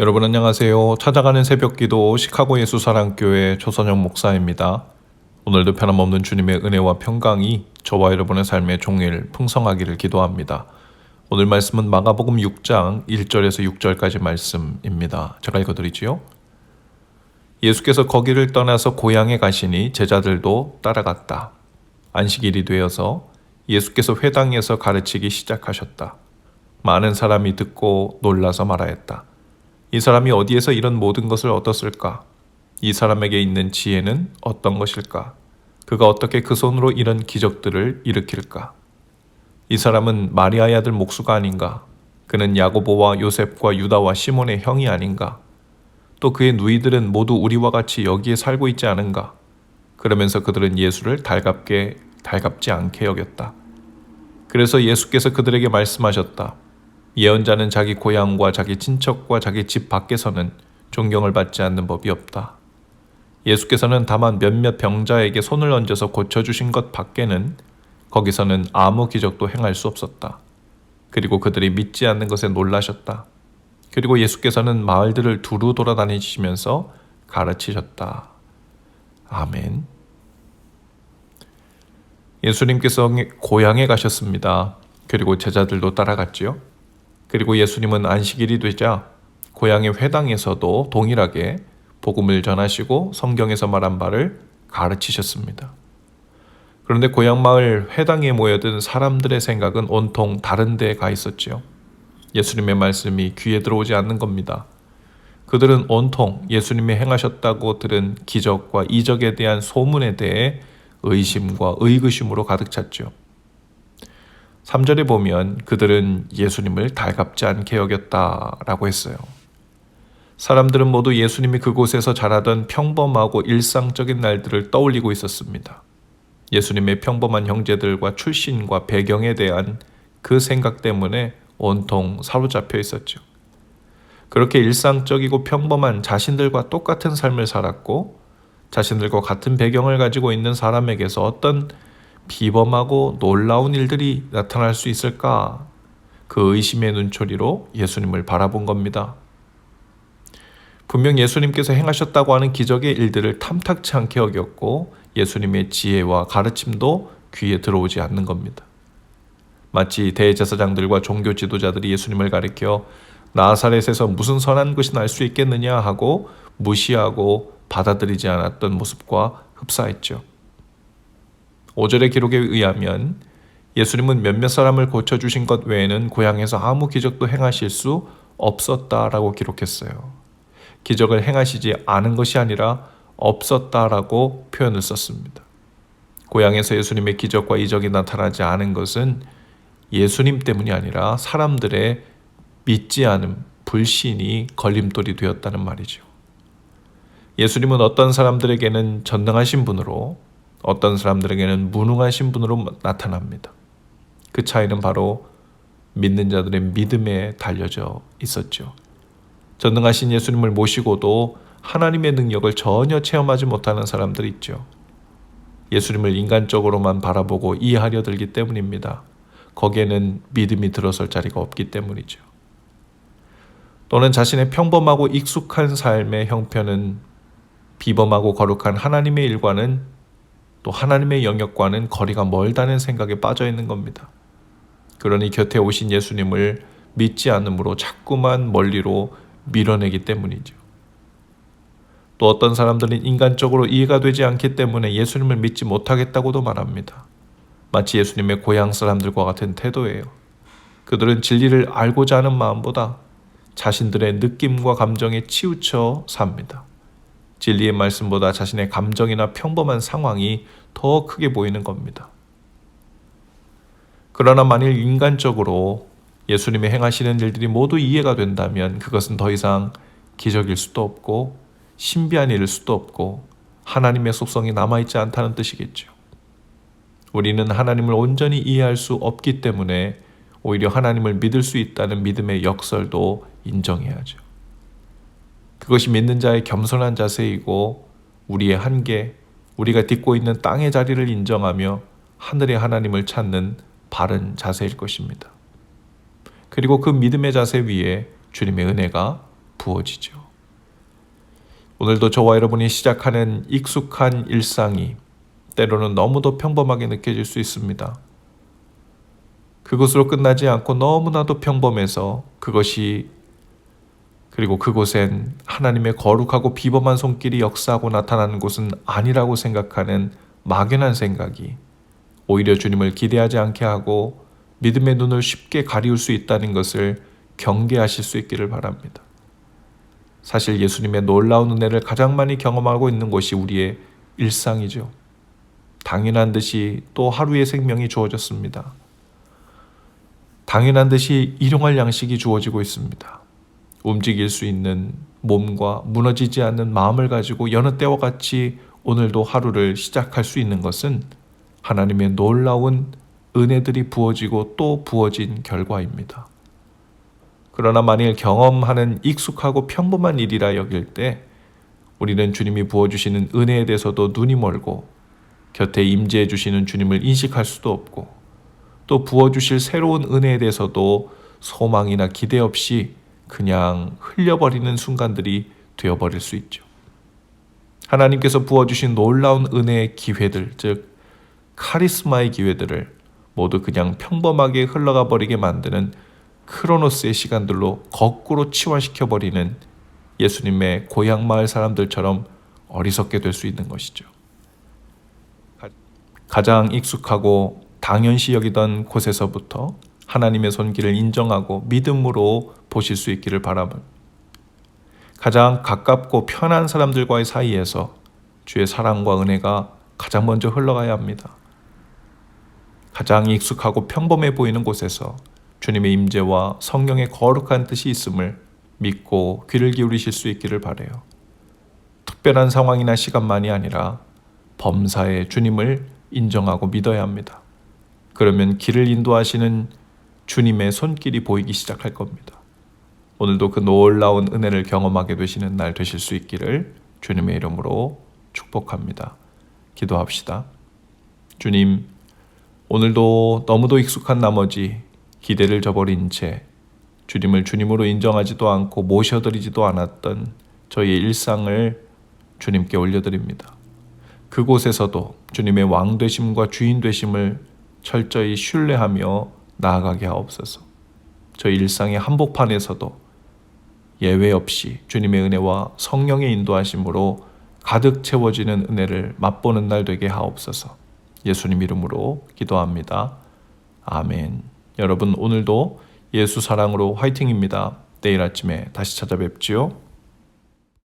여러분 안녕하세요. 찾아가는 새벽기도 시카고 예수사랑교회 조선영 목사입니다. 오늘도 변함없는 주님의 은혜와 평강이 저와 여러분의 삶의 종일 풍성하기를 기도합니다. 오늘 말씀은 마가복음 6장 1절에서 6절까지 말씀입니다. 제가 읽어드리지요. 예수께서 거기를 떠나서 고향에 가시니 제자들도 따라갔다. 안식일이 되어서 예수께서 회당에서 가르치기 시작하셨다. 많은 사람이 듣고 놀라서 말하였다. 이 사람이 어디에서 이런 모든 것을 얻었을까? 이 사람에게 있는 지혜는 어떤 것일까? 그가 어떻게 그 손으로 이런 기적들을 일으킬까? 이 사람은 마리아의 아들 목수가 아닌가? 그는 야고보와 요셉과 유다와 시몬의 형이 아닌가? 또 그의 누이들은 모두 우리와 같이 여기에 살고 있지 않은가? 그러면서 그들은 예수를 달갑지 않게 여겼다. 그래서 예수께서 그들에게 말씀하셨다. 예언자는 자기 고향과 자기 친척과 자기 집 밖에서는 존경을 받지 않는 법이 없다. 예수께서는 다만 몇몇 병자에게 손을 얹어서 고쳐주신 것 밖에는 거기서는 아무 기적도 행할 수 없었다. 그리고 그들이 믿지 않는 것에 놀라셨다. 그리고 예수께서는 마을들을 두루 돌아다니시면서 가르치셨다. 아멘. 예수님께서 고향에 가셨습니다. 그리고 제자들도 따라갔지요. 그리고 예수님은 안식일이 되자 고향의 회당에서도 동일하게 복음을 전하시고 성경에서 말한 바를 가르치셨습니다. 그런데 고향 마을 회당에 모여든 사람들의 생각은 온통 다른 데에 가 있었지요. 예수님의 말씀이 귀에 들어오지 않는 겁니다. 그들은 온통 예수님이 행하셨다고 들은 기적과 이적에 대한 소문에 대해 의심과 의구심으로 가득 찼죠. 3절에 보면 그들은 예수님을 달갑지 않게 여겼다라고 했어요. 사람들은 모두 예수님이 그곳에서 자라던 평범하고 일상적인 날들을 떠올리고 있었습니다. 예수님의 평범한 형제들과 출신과 배경에 대한 그 생각 때문에 온통 사로잡혀 있었죠. 그렇게 일상적이고 평범한 자신들과 똑같은 삶을 살았고 자신들과 같은 배경을 가지고 있는 사람에게서 어떤 비범하고 놀라운 일들이 나타날 수 있을까? 그 의심의 눈초리로 예수님을 바라본 겁니다. 분명 예수님께서 행하셨다고 하는 기적의 일들을 탐탁치 않게 여겼고 예수님의 지혜와 가르침도 귀에 들어오지 않는 겁니다. 마치 대제사장들과 종교 지도자들이 예수님을 가리켜 나사렛에서 무슨 선한 것이 날 수 있겠느냐 하고 무시하고 받아들이지 않았던 모습과 흡사했죠. 5절의 기록에 의하면 예수님은 몇몇 사람을 고쳐주신 것 외에는 고향에서 아무 기적도 행하실 수 없었다라고 기록했어요. 기적을 행하시지 않은 것이 아니라 없었다라고 표현을 썼습니다. 고향에서 예수님의 기적과 이적이 나타나지 않은 것은 예수님 때문이 아니라 사람들의 믿지 않음, 불신이 걸림돌이 되었다는 말이죠. 예수님은 어떤 사람들에게는 전능하신 분으로 어떤 사람들에게는 무능하신 분으로 나타납니다. 그 차이는 바로 믿는 자들의 믿음에 달려져 있었죠. 전능하신 예수님을 모시고도 하나님의 능력을 전혀 체험하지 못하는 사람들이 있죠. 예수님을 인간적으로만 바라보고 이해하려 들기 때문입니다. 거기에는 믿음이 들어설 자리가 없기 때문이죠. 또는 자신의 평범하고 익숙한 삶의 형편은 비범하고 거룩한 하나님의 일과는 또 하나님의 영역과는 거리가 멀다는 생각에 빠져 있는 겁니다. 그러니 곁에 오신 예수님을 믿지 않으므로 자꾸만 멀리로 밀어내기 때문이죠. 또 어떤 사람들은 인간적으로 이해가 되지 않기 때문에 예수님을 믿지 못하겠다고도 말합니다. 마치 예수님의 고향 사람들과 같은 태도예요. 그들은 진리를 알고자 하는 마음보다 자신들의 느낌과 감정에 치우쳐 삽니다. 진리의 말씀보다 자신의 감정이나 평범한 상황이 더 크게 보이는 겁니다. 그러나 만일 인간적으로 예수님이 행하시는 일들이 모두 이해가 된다면 그것은 더 이상 기적일 수도 없고 신비한 일일 수도 없고 하나님의 속성이 남아있지 않다는 뜻이겠죠. 우리는 하나님을 온전히 이해할 수 없기 때문에 오히려 하나님을 믿을 수 있다는 믿음의 역설도 인정해야죠. 그것이 믿는 자의 겸손한 자세이고 우리의 한계, 우리가 딛고 있는 땅의 자리를 인정하며 하늘의 하나님을 찾는 바른 자세일 것입니다. 그리고 그 믿음의 자세 위에 주님의 은혜가 부어지죠. 오늘도 저와 여러분이 시작하는 익숙한 일상이 때로는 너무도 평범하게 느껴질 수 있습니다. 그것으로 끝나지 않고 너무나도 평범해서 그리고 그곳엔 하나님의 거룩하고 비범한 손길이 역사하고 나타나는 곳은 아니라고 생각하는 막연한 생각이 오히려 주님을 기대하지 않게 하고 믿음의 눈을 쉽게 가리울 수 있다는 것을 경계하실 수 있기를 바랍니다. 사실 예수님의 놀라운 은혜를 가장 많이 경험하고 있는 곳이 우리의 일상이죠. 당연한 듯이 또 하루의 생명이 주어졌습니다. 당연한 듯이 일용할 양식이 주어지고 있습니다. 움직일 수 있는 몸과 무너지지 않는 마음을 가지고 여느 때와 같이 오늘도 하루를 시작할 수 있는 것은 하나님의 놀라운 은혜들이 부어지고 또 부어진 결과입니다. 그러나 만일 경험하는 익숙하고 평범한 일이라 여길 때 우리는 주님이 부어주시는 은혜에 대해서도 눈이 멀고 곁에 임재해 주시는 주님을 인식할 수도 없고 또 부어주실 새로운 은혜에 대해서도 소망이나 기대 없이 그냥 흘려버리는 순간들이 되어버릴 수 있죠. 하나님께서 부어주신 놀라운 은혜의 기회들, 즉 카리스마의 기회들을 모두 그냥 평범하게 흘러가 버리게 만드는 크로노스의 시간들로 거꾸로 치환시켜버리는 예수님의 고향 마을 사람들처럼 어리석게 될 수 있는 것이죠. 가장 익숙하고 당연시 여기던 곳에서부터 하나님의 손길을 인정하고 믿음으로 보실 수 있기를 바라며 가장 가깝고 편한 사람들과의 사이에서 주의 사랑과 은혜가 가장 먼저 흘러가야 합니다. 가장 익숙하고 평범해 보이는 곳에서 주님의 임재와 성령의 거룩한 뜻이 있음을 믿고 귀를 기울이실 수 있기를 바라요. 특별한 상황이나 시간만이 아니라 범사에 주님을 인정하고 믿어야 합니다. 그러면 길을 인도하시는 주님의 손길이 보이기 시작할 겁니다. 오늘도 그 놀라운 은혜를 경험하게 되시는 날 되실 수 있기를 주님의 이름으로 축복합니다. 기도합시다. 주님, 오늘도 너무도 익숙한 나머지 기대를 저버린 채 주님을 주님으로 인정하지도 않고 모셔드리지도 않았던 저희의 일상을 주님께 올려드립니다. 그곳에서도 주님의 왕되심과 주인되심을 철저히 신뢰하며 나아가게 하옵소서. 저희 일상의 한복판에서도 예외 없이 주님의 은혜와 성령의 인도하심으로 가득 채워지는 은혜를 맛보는 날 되게 하옵소서. 예수님 이름으로 기도합니다. 아멘. 여러분 오늘도 예수 사랑으로 화이팅입니다. 내일 아침에 다시 찾아뵙지요.